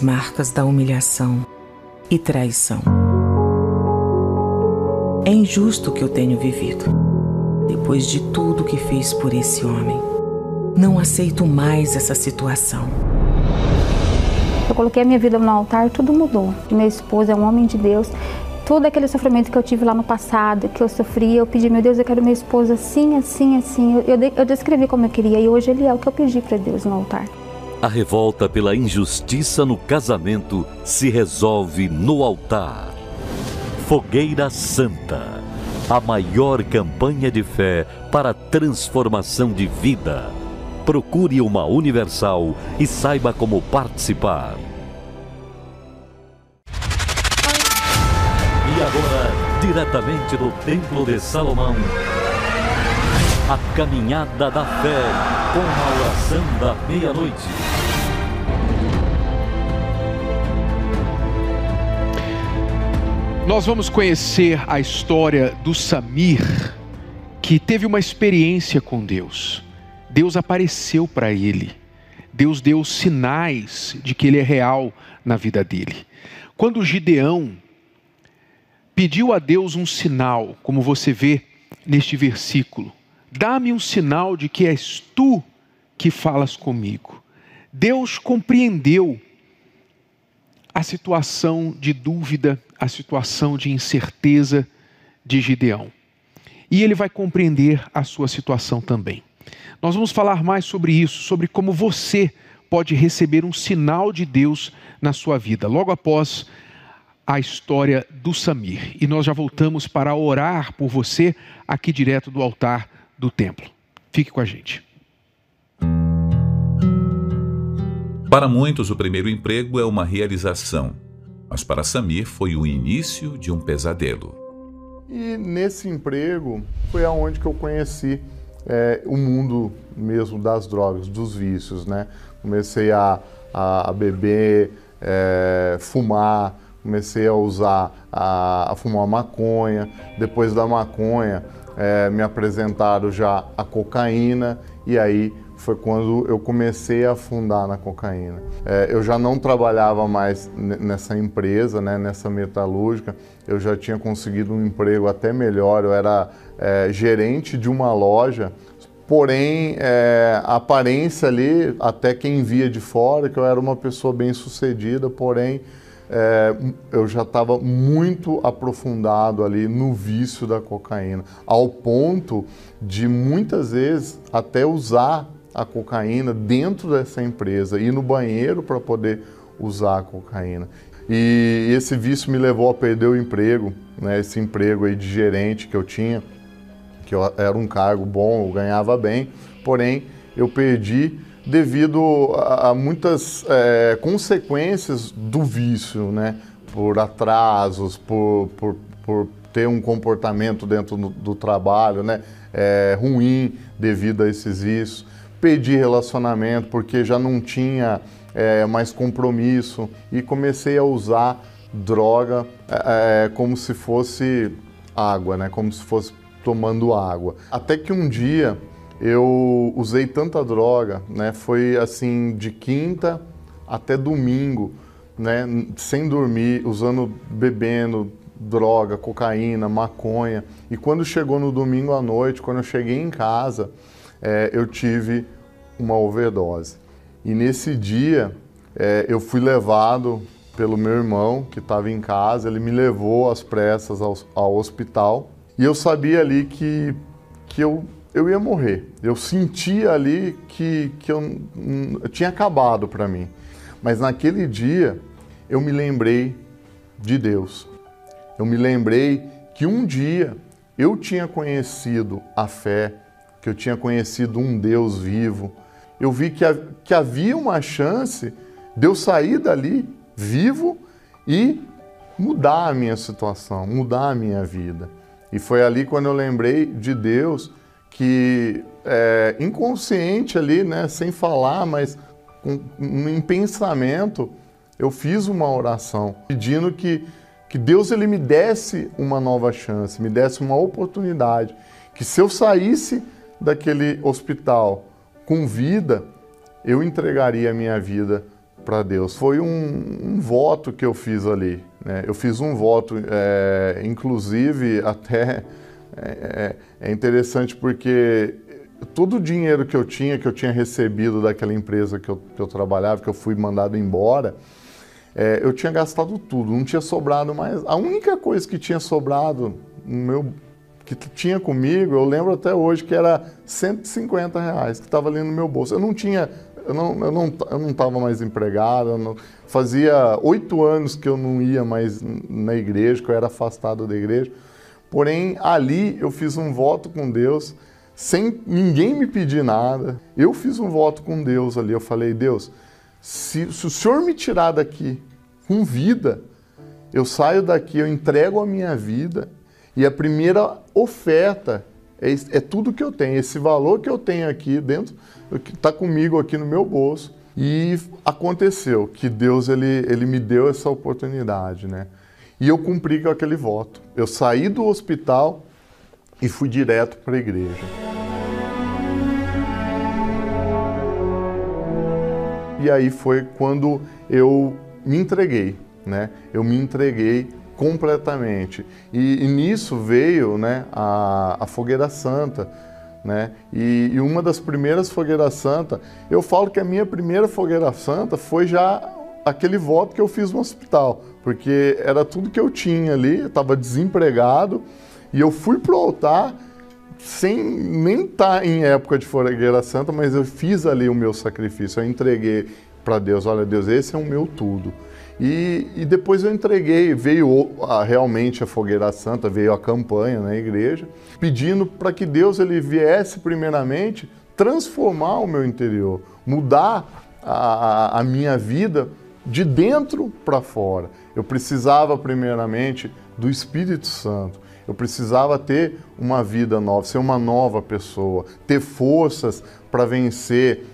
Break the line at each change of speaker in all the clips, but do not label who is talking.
as marcas da humilhação e traição. É injusto o que eu tenho vivido. Depois de tudo que fiz por esse homem, não aceito mais essa situação.
Eu coloquei a minha vida no altar e tudo mudou. Meu esposo é um homem de Deus. Todo aquele sofrimento que eu tive lá no passado, que eu sofri, eu pedi, meu Deus, eu quero meu esposo assim, assim, assim. Eu descrevi como eu queria e hoje ele é o que eu pedi para Deus no altar.
A revolta pela injustiça no casamento se resolve no altar. Fogueira Santa, a maior campanha de fé para a transformação de vida. Procure uma Universal e saiba como participar. E agora, diretamente do Templo de Salomão, a caminhada da fé com a oração da meia-noite.
Nós vamos conhecer a história do Samir, que teve uma experiência com Deus. Deus apareceu para ele. Deus deu sinais de que ele é real na vida dele. Quando Gideão pediu a Deus um sinal, como você vê neste versículo, dá-me um sinal de que és tu que falas comigo. Deus compreendeu a situação de dúvida, a situação de incerteza de Gideão. E ele vai compreender a sua situação também. Nós vamos falar mais sobre isso, sobre como você pode receber um sinal de Deus na sua vida, logo após a história do Samir. E nós já voltamos para orar por você aqui direto do altar do templo. Fique com a gente.
Para muitos, o primeiro emprego é uma realização, mas para Samir foi o início de um pesadelo.
E nesse emprego foi aonde que eu conheci o mundo mesmo das drogas, dos vícios, né? Comecei a beber, fumar, comecei a usar, a fumar maconha. Depois da maconha, me apresentaram já a cocaína e aí foi quando eu comecei a afundar na cocaína. Eu já não trabalhava mais nessa empresa, né, nessa metalúrgica, eu já tinha conseguido um emprego até melhor, eu era gerente de uma loja, porém a aparência ali, até quem via de fora, que eu era uma pessoa bem sucedida, porém eu já estava muito aprofundado ali no vício da cocaína, ao ponto de muitas vezes até usar a cocaína dentro dessa empresa, ir no banheiro para poder usar a cocaína. E esse vício me levou a perder o emprego, né? Esse emprego aí de gerente que eu tinha, que era um cargo bom, eu ganhava bem, porém eu perdi devido a muitas consequências do vício, né? Por atrasos, por ter um comportamento dentro do trabalho, né? Ruim devido a esses vícios. Perdi relacionamento porque já não tinha mais compromisso e comecei a usar droga como se fosse água, né? Como se fosse tomando água. Até que um dia eu usei tanta droga, né? Foi assim de quinta até domingo, né? Sem dormir, bebendo droga, cocaína, maconha. E quando chegou no domingo à noite, quando eu cheguei em casa, eu tive uma overdose. E nesse dia eu fui levado pelo meu irmão que estava em casa, ele me levou às pressas ao hospital e eu sabia ali que eu ia morrer. Eu sentia ali que eu tinha acabado para mim. Mas naquele dia eu me lembrei de Deus. Eu me lembrei que um dia eu tinha conhecido a fé, que eu tinha conhecido um Deus vivo. Eu vi que havia uma chance de eu sair dali vivo e mudar a minha situação, mudar a minha vida. E foi ali quando eu lembrei de Deus que, inconsciente ali, né, sem falar, mas em pensamento, eu fiz uma oração pedindo que Deus ele me desse uma nova chance, me desse uma oportunidade, que se eu saísse daquele hospital com vida, eu entregaria a minha vida para Deus. Foi um voto que eu fiz ali, né? Eu fiz um voto, inclusive até é interessante porque todo o dinheiro que eu tinha recebido daquela empresa que eu trabalhava, que eu fui mandado embora, eu tinha gastado tudo, não tinha sobrado mais. A única coisa que tinha sobrado que tinha comigo, eu lembro até hoje, que era R$150, que estava ali no meu bolso. Eu não estava mais empregado, fazia 8 anos que eu não ia mais na igreja, que eu era afastado da igreja. Porém, ali eu fiz um voto com Deus, sem ninguém me pedir nada. Eu fiz um voto com Deus ali, eu falei, Deus, se o Senhor me tirar daqui com vida, eu saio daqui, eu entrego a minha vida, e a primeira oferta é tudo que eu tenho, esse valor que eu tenho aqui dentro, que está comigo aqui no meu bolso. E aconteceu que Deus ele me deu essa oportunidade, né? E eu cumpri com aquele voto. Eu saí do hospital e fui direto para a igreja. E aí foi quando eu me entreguei, né? Eu me entreguei completamente. E nisso veio, né, a Fogueira Santa, né? E uma das primeiras Fogueiras Santa, eu falo que a minha primeira Fogueira Santa foi já aquele voto que eu fiz no hospital, porque era tudo que eu tinha ali, eu estava desempregado, e eu fui pro altar sem nem estar em época de Fogueira Santa, mas eu fiz ali o meu sacrifício, eu entreguei para Deus, olha Deus, esse é o meu tudo. E depois eu entreguei, veio realmente a Fogueira Santa, veio a campanha na igreja, pedindo para que Deus ele viesse primeiramente transformar o meu interior, mudar a minha vida de dentro para fora. Eu precisava primeiramente do Espírito Santo, eu precisava ter uma vida nova, ser uma nova pessoa, ter forças para vencer,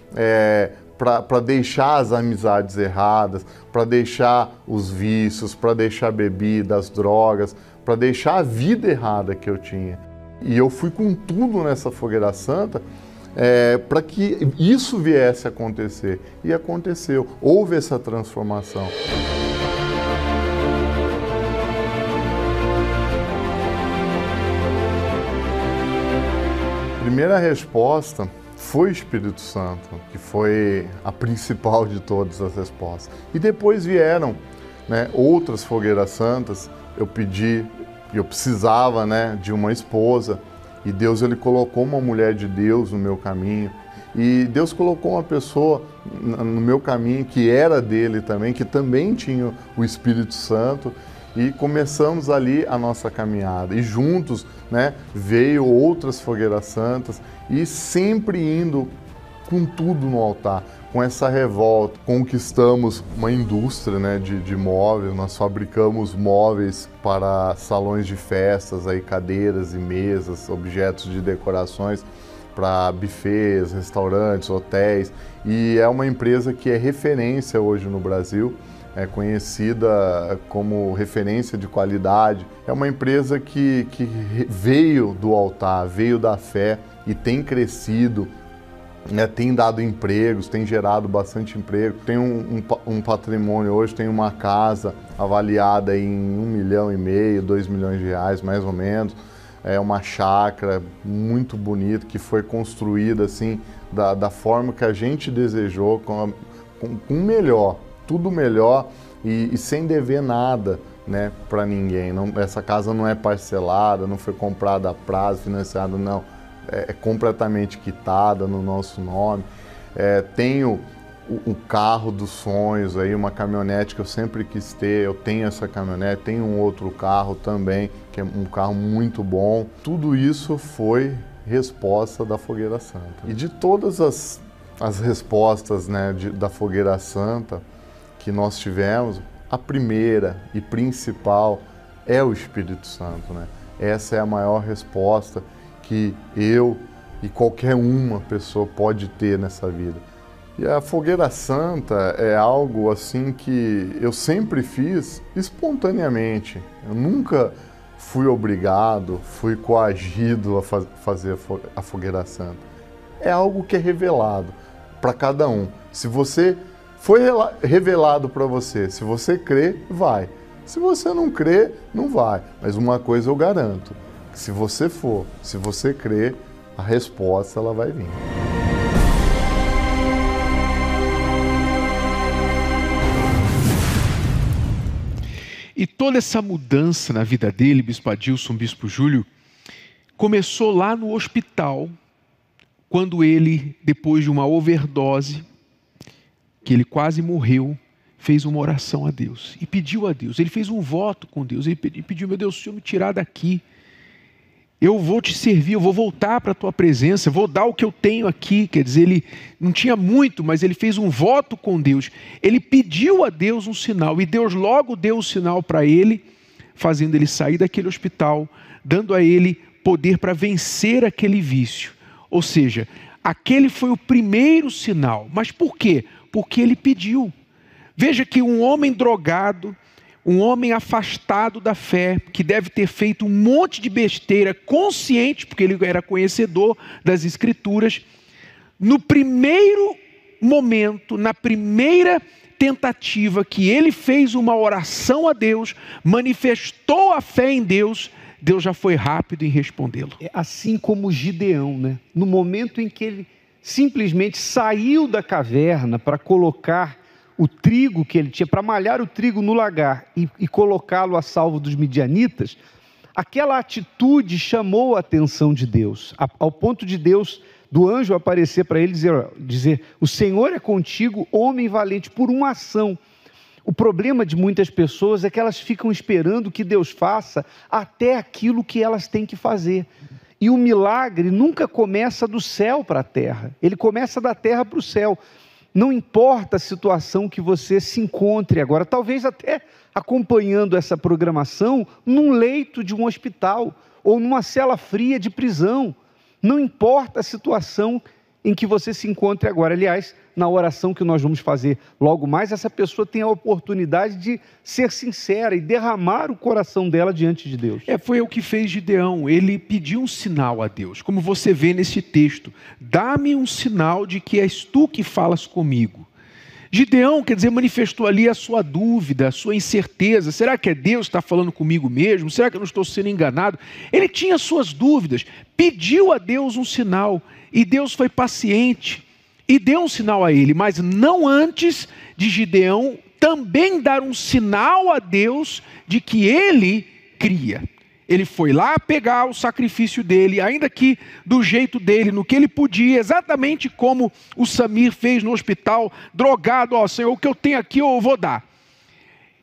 para deixar as amizades erradas, para deixar os vícios, para deixar a bebida, as drogas, para deixar a vida errada que eu tinha. E eu fui com tudo nessa Fogueira Santa para que isso viesse a acontecer. E aconteceu, houve essa transformação. Primeira resposta foi o Espírito Santo, que foi a principal de todas as respostas. E depois vieram, né, outras Fogueiras Santas. Eu precisava, né, de uma esposa, e Deus ele colocou uma mulher de Deus no meu caminho. E Deus colocou uma pessoa no meu caminho que era dele também, que também tinha o Espírito Santo. E começamos ali a nossa caminhada. E juntos, né, veio outras Fogueiras Santas, e sempre indo com tudo no altar, com essa revolta. Conquistamos uma indústria, né, de móveis, nós fabricamos móveis para salões de festas, aí, cadeiras e mesas, objetos de decorações para buffets, restaurantes, hotéis. E é uma empresa que é referência hoje no Brasil, é conhecida como referência de qualidade. É uma empresa que veio do altar, veio da fé e tem crescido, né, tem dado empregos, tem gerado bastante emprego. Tem um patrimônio hoje, tem uma casa avaliada em 1,5 milhão, 2 milhões de reais, mais ou menos. É uma chácara muito bonita que foi construída assim, da forma que a gente desejou, com melhor. Tudo melhor e sem dever nada, né, para ninguém. Essa casa não é parcelada, não foi comprada a prazo, financiada, não. É completamente quitada no nosso nome. Tenho o carro dos sonhos, aí, uma caminhonete que eu sempre quis ter. Eu tenho essa caminhonete, tenho um outro carro também, que é um carro muito bom. Tudo isso foi resposta da Fogueira Santa. E de todas as respostas, né, da Fogueira Santa que nós tivemos, a primeira e principal é o Espírito Santo, né? Essa é a maior resposta que eu e qualquer uma pessoa pode ter nessa vida. E a Fogueira Santa é algo assim que eu sempre fiz espontaneamente. Eu nunca fui obrigado, fui coagido a fazer a Fogueira Santa. É algo que é revelado para cada um. Se você Foi revelado para você. Se você crê, vai. Se você não crê, não vai. Mas uma coisa eu garanto, que se você for, se você crer, a resposta ela vai vir.
E toda essa mudança na vida dele, Bispo Adilson, Bispo Júlio, começou lá no hospital, quando ele, depois de uma overdose, que ele quase morreu, fez uma oração a Deus e pediu a Deus. Ele fez um voto com Deus, ele pediu: meu Deus, se o Senhor me tirar daqui, eu vou te servir, eu vou voltar para a tua presença, vou dar o que eu tenho aqui. Quer dizer, ele não tinha muito, mas ele fez um voto com Deus. Ele pediu a Deus um sinal e Deus logo deu o sinal para ele, fazendo ele sair daquele hospital, dando a ele poder para vencer aquele vício. Ou seja, aquele foi o primeiro sinal. Mas por quê? Porque ele pediu. Veja que um homem drogado, um homem afastado da fé, que deve ter feito um monte de besteira, consciente, porque ele era conhecedor das Escrituras, no primeiro momento, na primeira tentativa que ele fez uma oração a Deus, manifestou a fé em Deus, Deus já foi rápido em respondê-lo.
Assim como Gideão, né? No momento em que ele simplesmente saiu da caverna para colocar o trigo que ele tinha, para malhar o trigo no lagar e colocá-lo a salvo dos midianitas, aquela atitude chamou a atenção de Deus, ao ponto de Deus, do anjo aparecer para ele e dizer: o Senhor é contigo, homem valente, por uma ação. O problema de muitas pessoas é que elas ficam esperando que Deus faça até aquilo que elas têm que fazer. E o milagre nunca começa do céu para a terra, ele começa da terra para o céu. Não importa a situação que você se encontre agora, talvez até acompanhando essa programação num leito de um hospital ou numa cela fria de prisão. Não importa a situação em que você se encontre agora. Aliás, na oração que nós vamos fazer logo mais, essa pessoa tem a oportunidade de ser sincera e derramar o coração dela diante de Deus.
Foi o que fez Gideão. Ele pediu um sinal a Deus, como você vê nesse texto: dá-me um sinal de que és tu que falas comigo. Gideão, quer dizer, manifestou ali a sua dúvida, a sua incerteza. Será que é Deus que está falando comigo mesmo? Será que eu não estou sendo enganado? Ele tinha suas dúvidas, pediu a Deus um sinal, e Deus foi paciente e deu um sinal a ele, mas não antes de Gideão também dar um sinal a Deus de que ele cria. Ele foi lá pegar o sacrifício dele, ainda que do jeito dele, no que ele podia, exatamente como o Samir fez no hospital, drogado: ó Senhor, o que eu tenho aqui eu vou dar.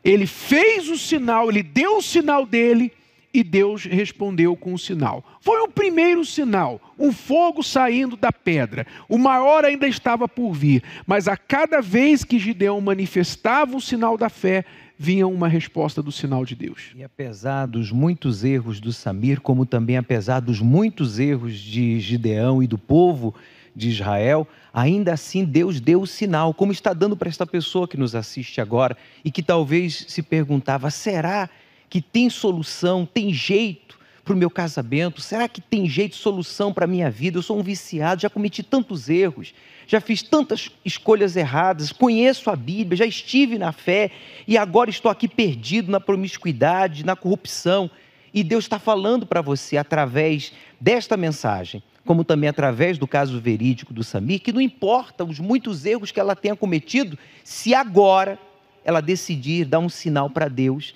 Ele fez o sinal, ele deu o sinal dele, e Deus respondeu com o sinal. Foi o primeiro sinal, um fogo saindo da pedra. O maior ainda estava por vir, mas a cada vez que Gideão manifestava o sinal da fé, vinha uma resposta do sinal de Deus.
E apesar dos muitos erros do Samir, como também apesar dos muitos erros de Gideão e do povo de Israel, ainda assim Deus deu o sinal, como está dando para esta pessoa que nos assiste agora e que talvez se perguntava: será que tem solução, tem jeito para o meu casamento? Será que tem jeito, solução para a minha vida? Eu sou um viciado, já cometi tantos erros, já fiz tantas escolhas erradas, conheço a Bíblia, já estive na fé e agora estou aqui perdido na promiscuidade, na corrupção. E Deus está falando para você através desta mensagem, como também através do caso verídico do Samir, que não importa os muitos erros que ela tenha cometido, se agora ela decidir dar um sinal para Deus,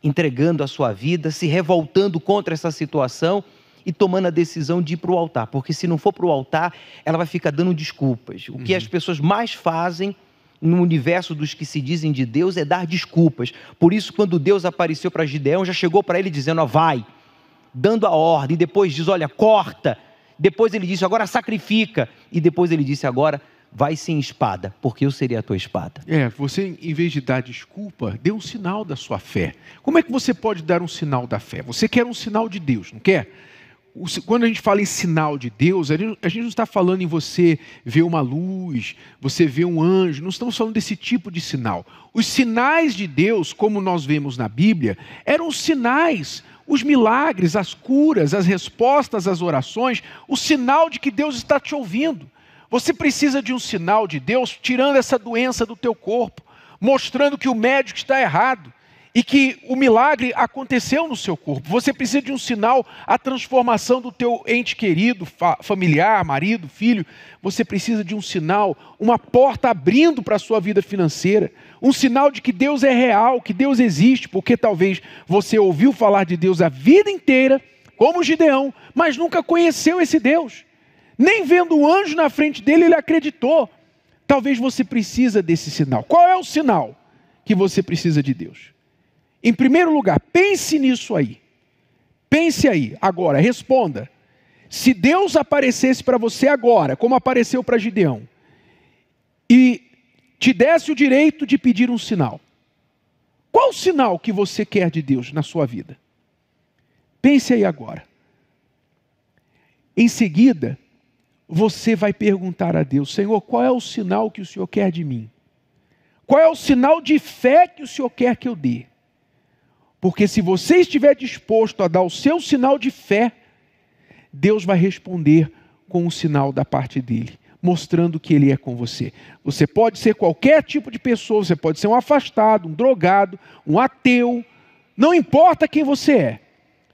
entregando a sua vida, se revoltando contra essa situação e tomando a decisão de ir para o altar. Porque se não for para o altar, ela vai ficar dando desculpas. O que as pessoas mais fazem no universo dos que se dizem de Deus é dar desculpas. Por isso, quando Deus apareceu para Gideão, já chegou para ele dizendo: ó, vai, dando a ordem. Depois diz: olha, corta. Depois ele disse: agora sacrifica. E depois ele disse: agora vai sem espada, porque eu seria a tua espada.
Você, em vez de dar desculpa, dê um sinal da sua fé. Como é que você pode dar um sinal da fé? Você quer um sinal de Deus, não quer? Quando a gente fala em sinal de Deus, a gente não está falando em você ver uma luz, você ver um anjo, não estamos falando desse tipo de sinal. Os sinais de Deus, como nós vemos na Bíblia, eram os sinais, os milagres, as curas, as respostas às orações, o sinal de que Deus está te ouvindo. Você precisa de um sinal de Deus tirando essa doença do teu corpo, mostrando que o médico está errado e que o milagre aconteceu no seu corpo. Você precisa de um sinal, a transformação do teu ente querido, familiar, marido, filho. Você precisa de um sinal, uma porta abrindo para a sua vida financeira. Um sinal de que Deus é real, que Deus existe, porque talvez você ouviu falar de Deus a vida inteira, como Gideão, mas nunca conheceu esse Deus. Nem vendo o anjo na frente dele, ele acreditou. Talvez você precisa desse sinal. Qual é o sinal que você precisa de Deus? Em primeiro lugar, pense nisso aí. Pense aí, agora, responda. Se Deus aparecesse para você agora, como apareceu para Gideão, e te desse o direito de pedir um sinal, qual o sinal que você quer de Deus na sua vida? Pense aí agora. Em seguida, você vai perguntar a Deus: Senhor, qual é o sinal que o Senhor quer de mim? Qual é o sinal de fé que o Senhor quer que eu dê? Porque se você estiver disposto a dar o seu sinal de fé, Deus vai responder com um sinal da parte dele, mostrando que ele é com você. Você pode ser qualquer tipo de pessoa, você pode ser um afastado, um drogado, um ateu, não importa quem você é.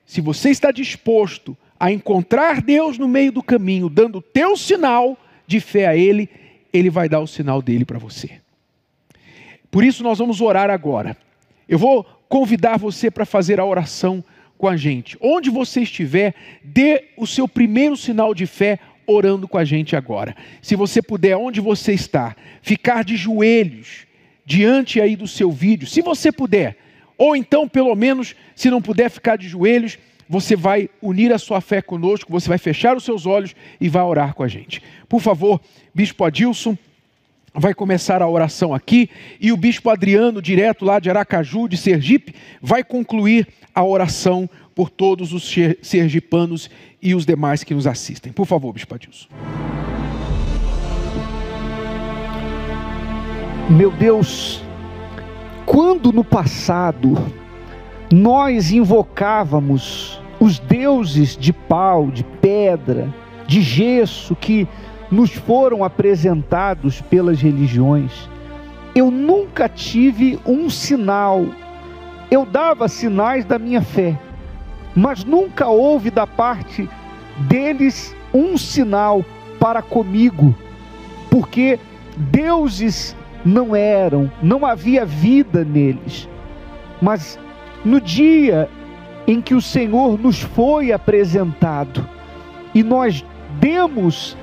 Se você está disposto a encontrar Deus no meio do caminho, dando o teu sinal de fé a ele, ele vai dar o sinal dele para você. Por isso nós vamos orar agora. Eu vou convidar você para fazer a oração com a gente. Onde você estiver, dê o seu primeiro sinal de fé orando com a gente agora. Se você puder, onde você está, ficar de joelhos diante aí do seu vídeo, se você puder, ou então pelo menos, se não puder ficar de joelhos, você vai unir a sua fé conosco, você vai fechar os seus olhos e vai orar com a gente. Por favor, Bispo Adilson vai começar a oração aqui, e o Bispo Adriano, direto lá de Aracaju, de Sergipe, vai concluir a oração por todos os sergipanos e os demais que nos assistem. Por favor, Bispo Adilson.
Meu Deus, quando no passado nós invocávamos os deuses de pau, de pedra, de gesso que nos foram apresentados pelas religiões, eu nunca tive um sinal. Eu dava sinais da minha fé, mas nunca houve da parte deles um sinal para comigo, porque deuses não havia vida neles. Mas no dia em que o Senhor nos foi apresentado e nós demos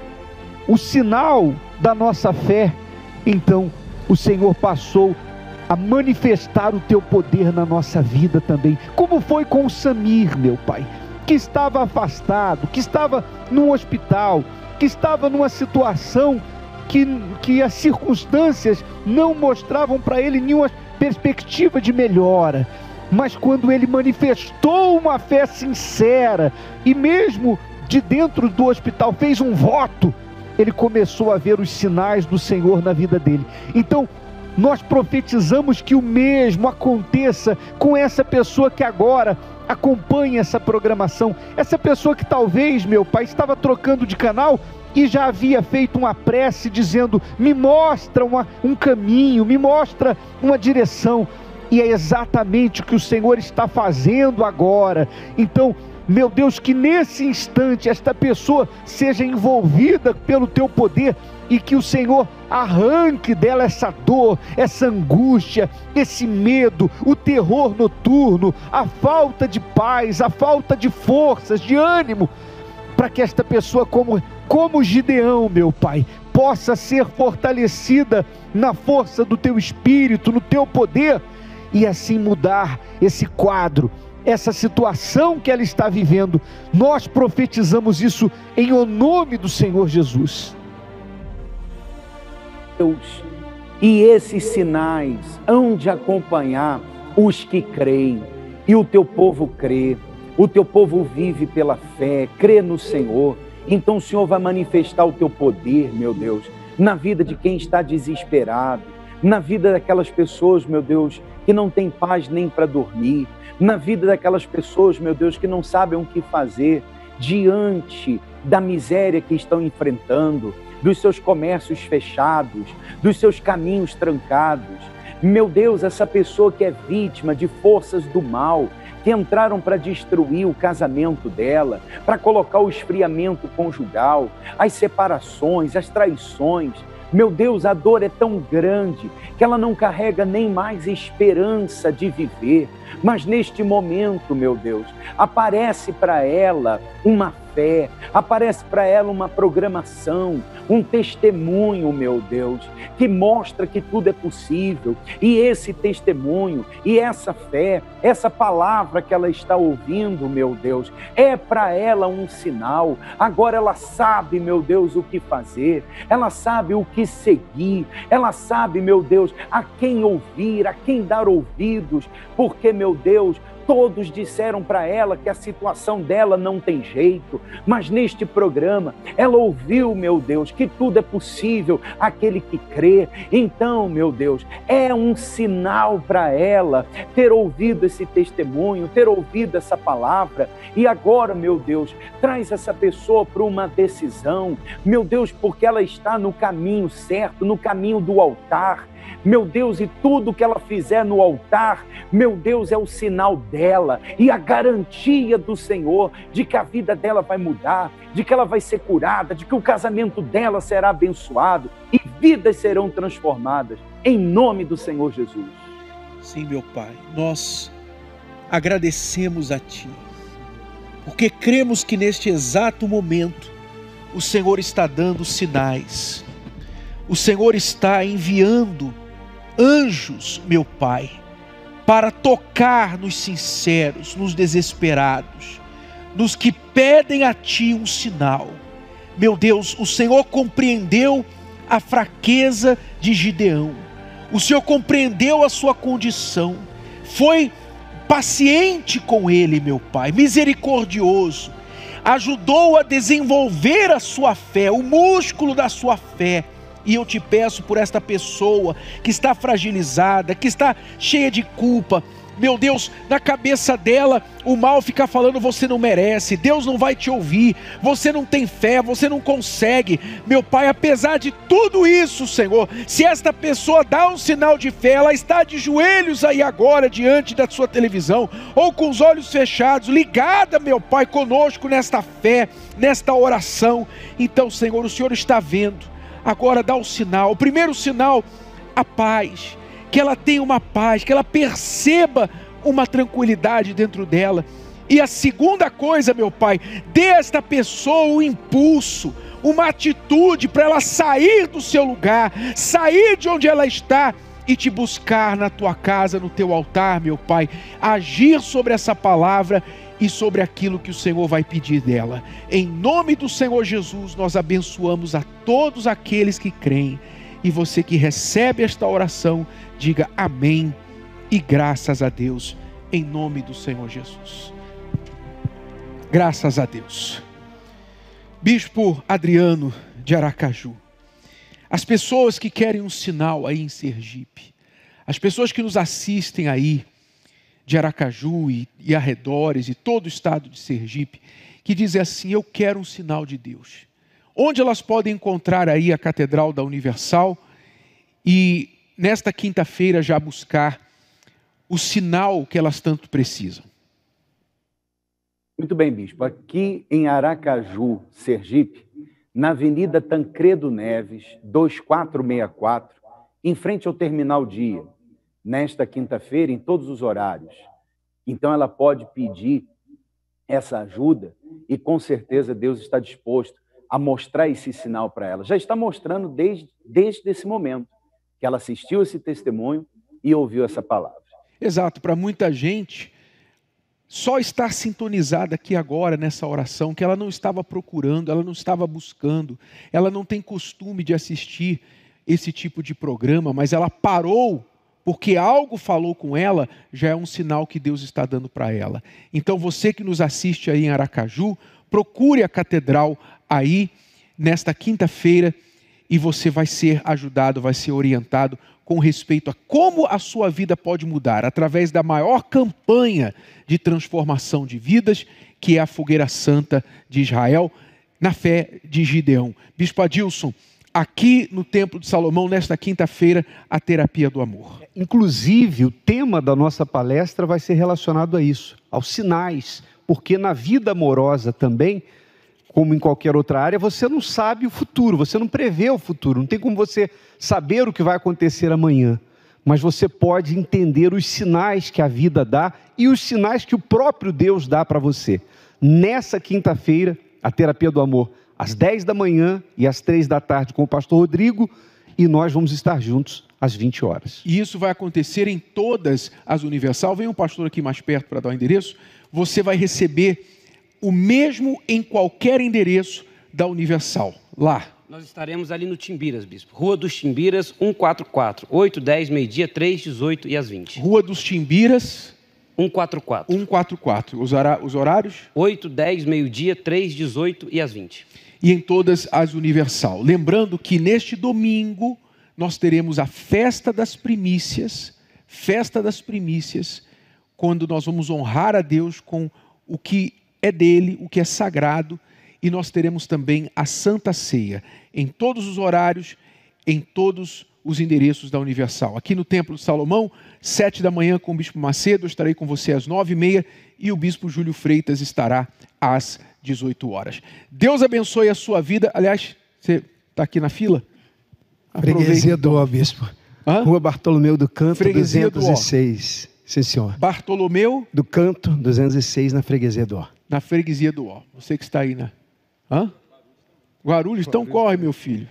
o sinal da nossa fé, então o Senhor passou a manifestar o teu poder na nossa vida também, como foi com o Samir, meu Pai, que estava afastado, que estava num hospital, que estava numa situação que as circunstâncias não mostravam para ele nenhuma perspectiva de melhora, mas quando ele manifestou uma fé sincera, e mesmo de dentro do hospital fez um voto, ele começou a ver os sinais do Senhor na vida dele. Então, nós profetizamos que o mesmo aconteça com essa pessoa que agora acompanha essa programação. Essa pessoa que talvez, meu Pai, estava trocando de canal e já havia feito uma prece dizendo: me mostra um caminho, me mostra uma direção. E é exatamente o que o Senhor está fazendo agora. Então, meu Deus, que nesse instante esta pessoa seja envolvida pelo teu poder e que o Senhor arranque dela essa dor, essa angústia, esse medo, o terror noturno, a falta de paz, a falta de forças, de ânimo, para que esta pessoa, como Gideão, meu Pai, possa ser fortalecida na força do teu Espírito, no teu poder, e assim mudar esse quadro, essa situação que ela está vivendo. Nós profetizamos isso em o nome do Senhor Jesus.
Deus, e esses sinais hão de acompanhar os que creem, e o teu povo crê, o teu povo vive pela fé, crê no Senhor. Então o Senhor vai manifestar o teu poder, meu Deus, na vida de quem está desesperado, na vida daquelas pessoas, meu Deus, que não tem paz nem para dormir, na vida daquelas pessoas, meu Deus, que não sabem o que fazer diante da miséria que estão enfrentando, dos seus comércios fechados, dos seus caminhos trancados. Meu Deus, essa pessoa que é vítima de forças do mal, que entraram para destruir o casamento dela, para colocar o esfriamento conjugal, as separações, as traições. Meu Deus, a dor é tão grande que ela não carrega nem mais esperança de viver. Mas neste momento, meu Deus, aparece para ela uma fé, aparece para ela uma programação, um testemunho, meu Deus, que mostra que tudo é possível. E esse testemunho e essa fé, essa palavra que ela está ouvindo, meu Deus, é para ela um sinal. Agora ela sabe, meu Deus, o que fazer, ela sabe o que seguir, ela sabe, meu Deus, a quem ouvir, a quem dar ouvidos, porque, meu Deus, todos disseram para ela que a situação dela não tem jeito, mas neste programa ela ouviu, meu Deus, que tudo é possível aquele que crê. Então, meu Deus, é um sinal para ela ter ouvido esse testemunho, ter ouvido essa palavra. E agora, meu Deus, traz essa pessoa para uma decisão, meu Deus, porque ela está no caminho certo, no caminho do altar. Meu Deus, e tudo que ela fizer no altar, meu Deus, é o sinal dela e a garantia do Senhor de que a vida dela vai mudar, de que ela vai ser curada, de que o casamento dela será abençoado e vidas serão transformadas, em nome do Senhor Jesus.
Sim, meu Pai, nós agradecemos a Ti, porque cremos que neste exato momento o Senhor está dando sinais, o Senhor está enviando anjos, meu Pai, para tocar nos sinceros, nos desesperados, nos que pedem a Ti um sinal. Meu Deus, o Senhor compreendeu a fraqueza de Gideão, o Senhor compreendeu a sua condição, foi paciente com ele, meu Pai, misericordioso, ajudou a desenvolver a sua fé, o músculo da sua fé. E eu te peço por esta pessoa que está fragilizada, que está cheia de culpa. Meu Deus, na cabeça dela, o mal fica falando: você não merece, Deus não vai te ouvir, você não tem fé, você não consegue. Meu Pai, apesar de tudo isso, Senhor, se esta pessoa dá um sinal de fé, ela está de joelhos aí agora, diante da sua televisão, ou com os olhos fechados, ligada, meu Pai, conosco nesta fé, nesta oração. Então, Senhor, o Senhor está vendo. Agora dá o sinal, o primeiro sinal, a paz, que ela tenha uma paz, que ela perceba uma tranquilidade dentro dela. E a segunda coisa, meu Pai, dê a esta pessoa um impulso, uma atitude para ela sair do seu lugar, sair de onde ela está e te buscar na tua casa, no teu altar, meu Pai, agir sobre essa palavra e sobre aquilo que o Senhor vai pedir dela. Em nome do Senhor Jesus, nós abençoamos a todos aqueles que creem. E você que recebe esta oração, diga amém e graças a Deus, em nome do Senhor Jesus. Graças a Deus. Bispo Adriano de Aracaju, as pessoas que querem um sinal aí em Sergipe, as pessoas que nos assistem aí, de Aracaju e arredores e todo o estado de Sergipe, que dizem assim: eu quero um sinal de Deus. Onde elas podem encontrar aí a Catedral da Universal e nesta quinta-feira já buscar o sinal que elas tanto precisam?
Muito bem, bispo. Aqui em Aracaju, Sergipe, na Avenida Tancredo Neves, 2464, em frente ao Terminal Dia, nesta quinta-feira, em todos os horários. Então ela pode pedir essa ajuda e com certeza Deus está disposto a mostrar esse sinal para ela. Já está mostrando desde esse momento que ela assistiu esse testemunho e ouviu essa palavra.
Exato, para muita gente, só estar sintonizada aqui agora nessa oração, que ela não estava procurando, ela não estava buscando, ela não tem costume de assistir esse tipo de programa, mas ela parou porque algo falou com ela, já é um sinal que Deus está dando para ela. Então você que nos assiste aí em Aracaju, procure a Catedral aí nesta quinta-feira e você vai ser ajudado, vai ser orientado com respeito a como a sua vida pode mudar, através da maior campanha de transformação de vidas, que é a Fogueira Santa de Israel, na fé de Gideão. Bispo Adilson,
aqui no Templo de Salomão, nesta quinta-feira, a terapia do amor.
Inclusive, o tema da nossa palestra vai ser relacionado a isso, aos sinais, porque na vida amorosa também, como em qualquer outra área, você não sabe o futuro, você não prevê o futuro, não tem como você saber o que vai acontecer amanhã, mas você pode entender os sinais que a vida dá e os sinais que o próprio Deus dá para você. Nessa quinta-feira, a terapia do amor, às 10 da manhã e às 3 da tarde com o pastor Rodrigo, e nós vamos estar juntos às 20 horas.
E isso vai acontecer em todas as Universal. Vem um pastor aqui mais perto para dar o endereço. Você vai receber o mesmo em qualquer endereço da Universal, lá.
Nós estaremos ali no Timbiras, bispo. Rua dos Timbiras, 144, 8, 10, meio-dia, 3, 18 e às 20.
Rua dos Timbiras...
144.
144. Os horários?
8, 10, meio-dia, 3, 18 e às 20.
E em todas as Universal. Lembrando que neste domingo nós teremos a Festa das Primícias, quando nós vamos honrar a Deus com o que é dele, o que é sagrado, e nós teremos também a Santa Ceia, em todos os horários, em todos os endereços da Universal. Aqui no Templo de Salomão, 7 da manhã com o Bispo Macedo, eu estarei com você às 9h30 e o Bispo Júlio Freitas estará às 18 horas. Deus abençoe a sua vida. Aliás, você está aqui na fila?
Freguesia do Ó, Bispo. Rua Bartolomeu do Canto, Freguesia 206. Sim, senhor.
Bartolomeu?
Do Canto, 206, na Freguesia do Ó.
Na Freguesia do Ó. Você que está aí, né? Guarulhos? Então corre, meu filho.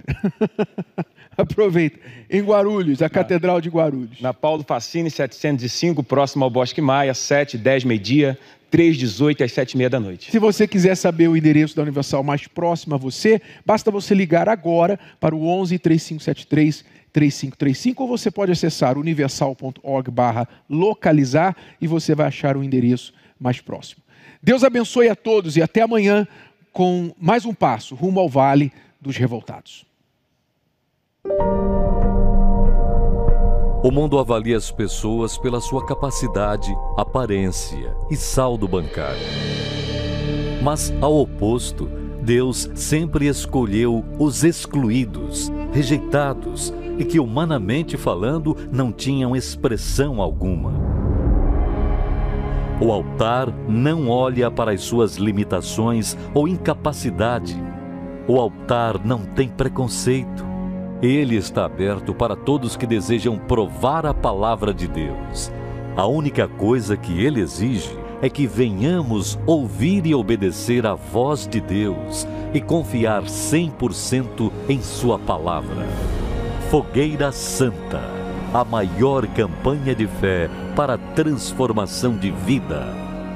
Aproveita. Em Guarulhos, a Catedral de Guarulhos.
Na Paulo Facine, 705, próximo ao Bosque Maia, 7, 10, meio-dia, 3, 18 às 7h30 da noite.
Se você quiser saber o endereço da Universal mais próximo a você, basta você ligar agora para o 11 3573 3535, ou você pode acessar universal.org/localizar e você vai achar o endereço mais próximo. Deus abençoe a todos e até amanhã com mais um passo rumo ao Vale dos Revoltados.
O mundo avalia as pessoas pela sua capacidade, aparência e saldo bancário. Mas, ao oposto, Deus sempre escolheu os excluídos, rejeitados e que, humanamente falando, não tinham expressão alguma. O altar não olha para as suas limitações ou incapacidade. O altar não tem preconceito. Ele está aberto para todos que desejam provar a palavra de Deus. A única coisa que ele exige é que venhamos ouvir e obedecer à voz de Deus e confiar 100% em sua palavra. Fogueira Santa, a maior campanha de fé para a transformação de vida.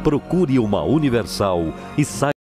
Procure uma Universal e saiba